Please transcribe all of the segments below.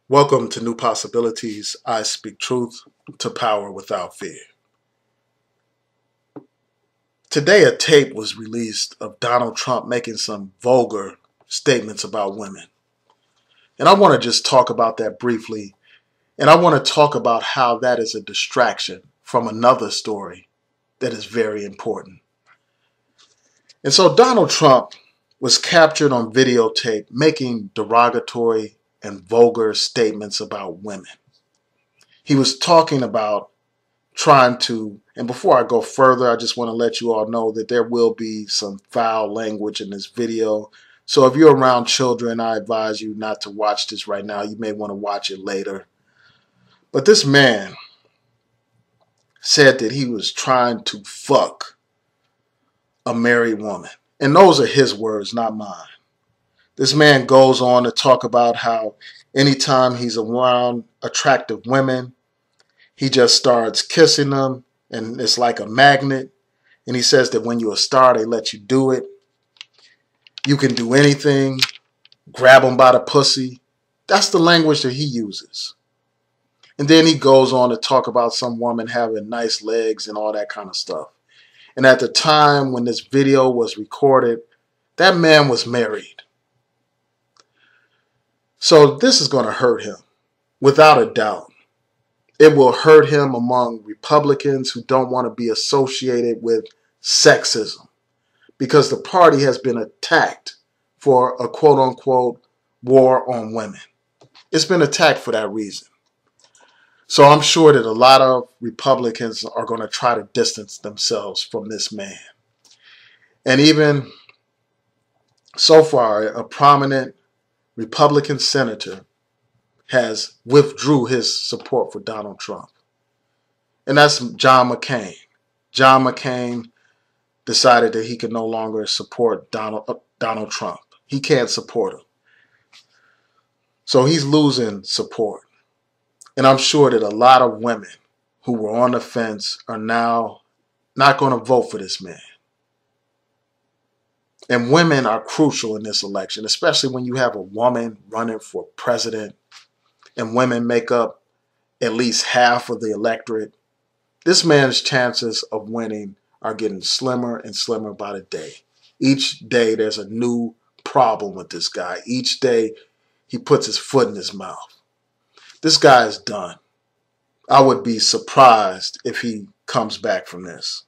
Welcome to New Possibilities. I speak truth to power without fear. Today, a tape was released of Donald Trump making some vulgar statements about women. And I want to just talk about that briefly. And I want to talk about how that is a distraction from another story that is very important. And so Donald Trump was captured on videotape making derogatory and vulgar statements about women. He was talking about trying to, and before I go further, I just want to let you all know that there will be some foul language in this video. So if you're around children, I advise you not to watch this right now. You may want to watch it later. But this man said that he was trying to fuck a married woman. And those are his words, not mine. This man goes on to talk about how anytime he's around attractive women, he just starts kissing them, and it's like a magnet. And he says that when you're a star, they let you do it. You can do anything. Grab them by the pussy. That's the language that he uses. And then he goes on to talk about some woman having nice legs and all that kind of stuff. And at the time when this video was recorded, that man was married. So this is going to hurt him, without a doubt. It will hurt him among Republicans who don't want to be associated with sexism, because the party has been attacked for a quote-unquote war on women. It's been attacked for that reason. So I'm sure that a lot of Republicans are going to try to distance themselves from this man. And even so far, a prominent Republican senator has withdrew his support for Donald Trump. And that's John McCain. John McCain decided that he could no longer support Donald Trump. He can't support him. So he's losing support. And I'm sure that a lot of women who were on the fence are now not going to vote for this man. And women are crucial in this election, especially when you have a woman running for president and women make up at least half of the electorate. This man's chances of winning are getting slimmer and slimmer by the day. Each day there's a new problem with this guy. Each day he puts his foot in his mouth. This guy is done. I would be surprised if he comes back from this.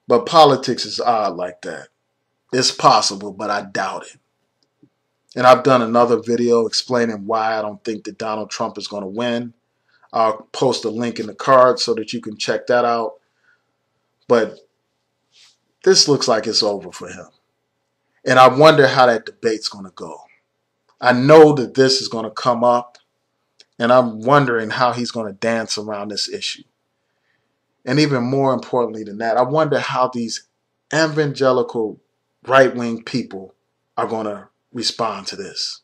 But politics is odd like that. It's possible, but I doubt it. And I've done another video explaining why I don't think that Donald Trump is going to win. I'll post a link in the card so that you can check that out. But this looks like it's over for him. And I wonder how that debate's going to go. I know that this is going to come up, and I'm wondering how he's going to dance around this issue. And even more importantly than that, I wonder how these evangelical right-wing people are going to respond to this.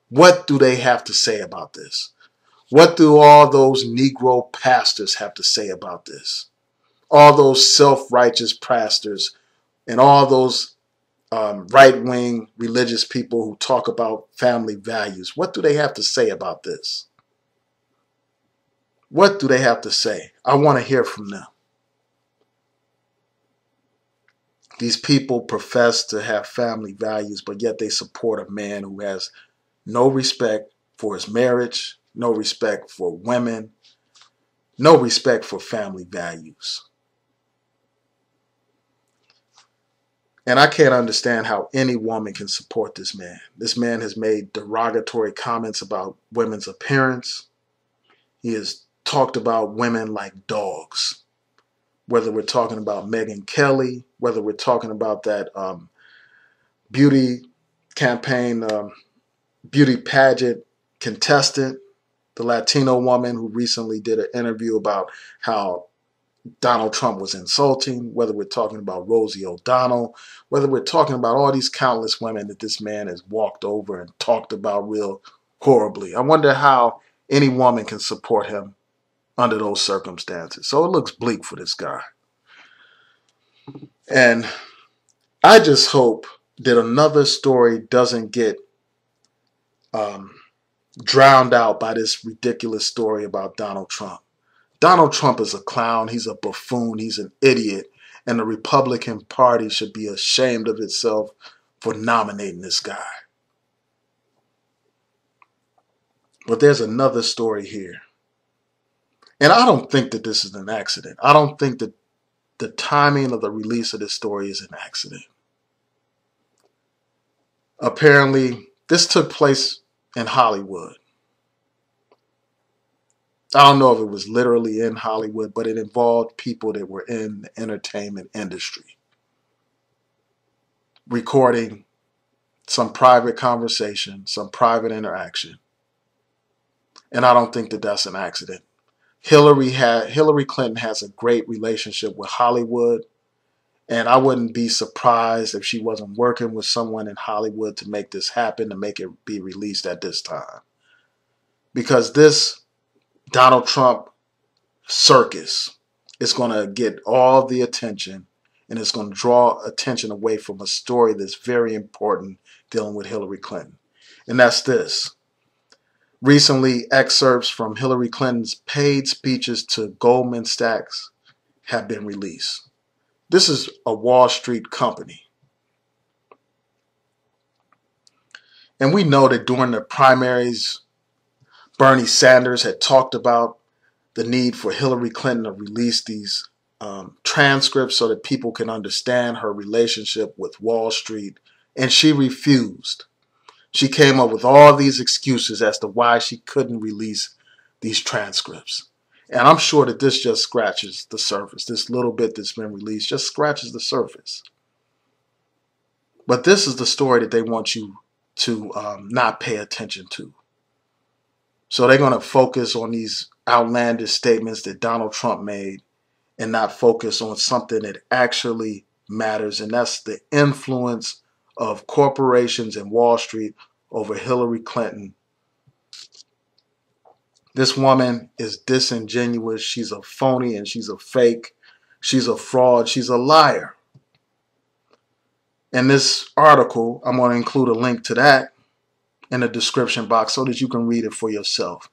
What do they have to say about this? What do all those Negro pastors have to say about this? All those self-righteous pastors and all those right-wing religious people who talk about family values, what do they have to say about this? What do they have to say? I want to hear from them. These people profess to have family values, but yet they support a man who has no respect for his marriage, no respect for women, no respect for family values. And I can't understand how any woman can support this man. This man has made derogatory comments about women's appearance. He has talked about women like dogs. Whether we're talking about Megyn Kelly, whether we're talking about that beauty campaign, beauty pageant contestant, the Latino woman who recently did an interview about how Donald Trump was insulting, whether we're talking about Rosie O'Donnell, whether we're talking about all these countless women that this man has walked over and talked about real horribly. I wonder how any woman can support him under those circumstances. So it looks bleak for this guy. And I just hope that another story doesn't get drowned out by this ridiculous story about Donald Trump. Donald Trump is a clown. He's a buffoon. He's an idiot. And the Republican Party should be ashamed of itself for nominating this guy. But there's another story here. And I don't think that this is an accident. I don't think that the timing of the release of this story is an accident. Apparently, this took place in Hollywood. I don't know if it was literally in Hollywood, but it involved people that were in the entertainment industry recording some private conversation, some private interaction. And I don't think that that's an accident. Hillary Clinton has a great relationship with Hollywood, and I wouldn't be surprised if she wasn't working with someone in Hollywood to make this happen, to make it be released at this time. Because this Donald Trump circus is going to get all the attention, and it's going to draw attention away from a story that's very important dealing with Hillary Clinton. And that's this. Recently, excerpts from Hillary Clinton's paid speeches to Goldman Sachs have been released. This is a Wall Street company. And we know that during the primaries, Bernie Sanders had talked about the need for Hillary Clinton to release these transcripts so that people can understand her relationship with Wall Street. And she refused. She came up with all these excuses as to why she couldn't release these transcripts. And I'm sure that this just scratches the surface. This little bit that's been released just scratches the surface. But this is the story that they want you to not pay attention to. So they're going to focus on these outlandish statements that Donald Trump made and not focus on something that actually matters. And that's the influence of corporations and Wall Street over Hillary Clinton. This woman is disingenuous. She's a phony and she's a fake. She's a fraud. She's a liar. In this article, I'm going to include a link to that in the description box so that you can read it for yourself.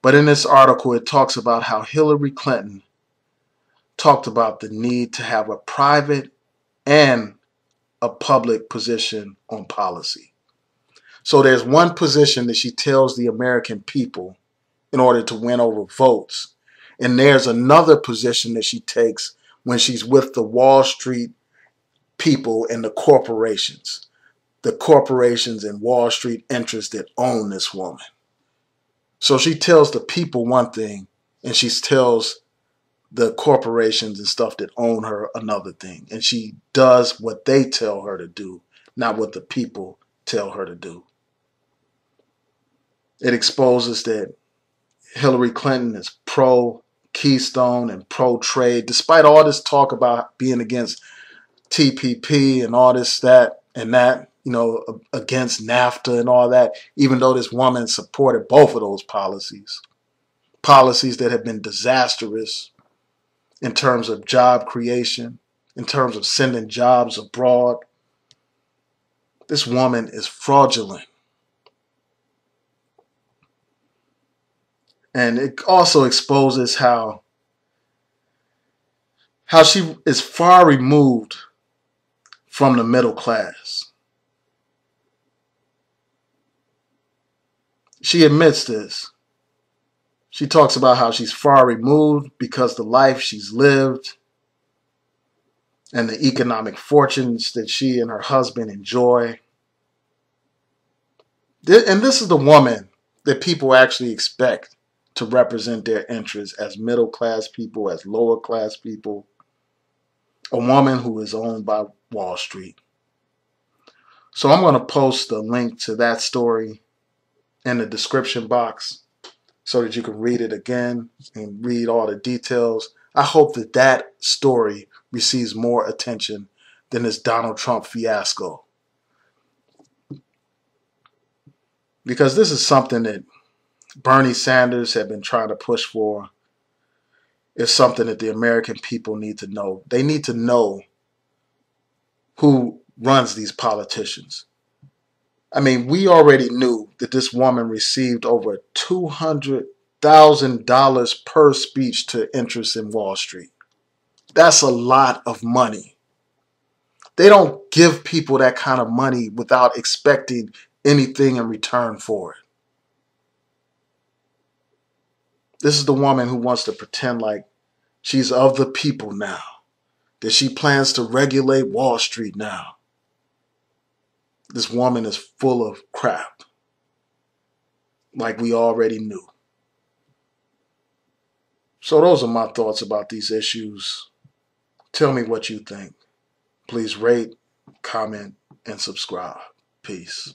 But in this article, it talks about how Hillary Clinton talked about the need to have a private and a public position on policy. So there's one position that she tells the American people in order to win over votes. And there's another position that she takes when she's with the Wall Street people and the corporations. The corporations and Wall Street interests that own this woman. So she tells the people one thing, and she tells the corporations and stuff that own her another thing. And she does what they tell her to do, not what the people tell her to do. It exposes that Hillary Clinton is pro-Keystone and pro-trade, despite all this talk about being against TPP and all this, that, and that, you know, against NAFTA and all that, even though this woman supported both of those policies. Policies that have been disastrous in terms of job creation, in terms of sending jobs abroad. This woman is fraudulent. And it also exposes how she is far removed from the middle class. She admits this. She talks about how she's far removed because the life she's lived and the economic fortunes that she and her husband enjoy. And this is the woman that people actually expect to represent their interests as middle class people, as lower class people. A woman who is owned by Wall Street. So I'm going to post a link to that story in the description box so that you can read it again and read all the details. I hope that that story receives more attention than this Donald Trump fiasco. Because this is something that Bernie Sanders had been trying to push for. It's something that the American people need to know. They need to know who runs these politicians. I mean, we already knew that this woman received over $200,000 per speech to interests in Wall Street. That's a lot of money. They don't give people that kind of money without expecting anything in return for it. This is the woman who wants to pretend like she's of the people now, that she plans to regulate Wall Street now. This woman is full of crap, like we already knew. So those are my thoughts about these issues. Tell me what you think. Please rate, comment, and subscribe. Peace.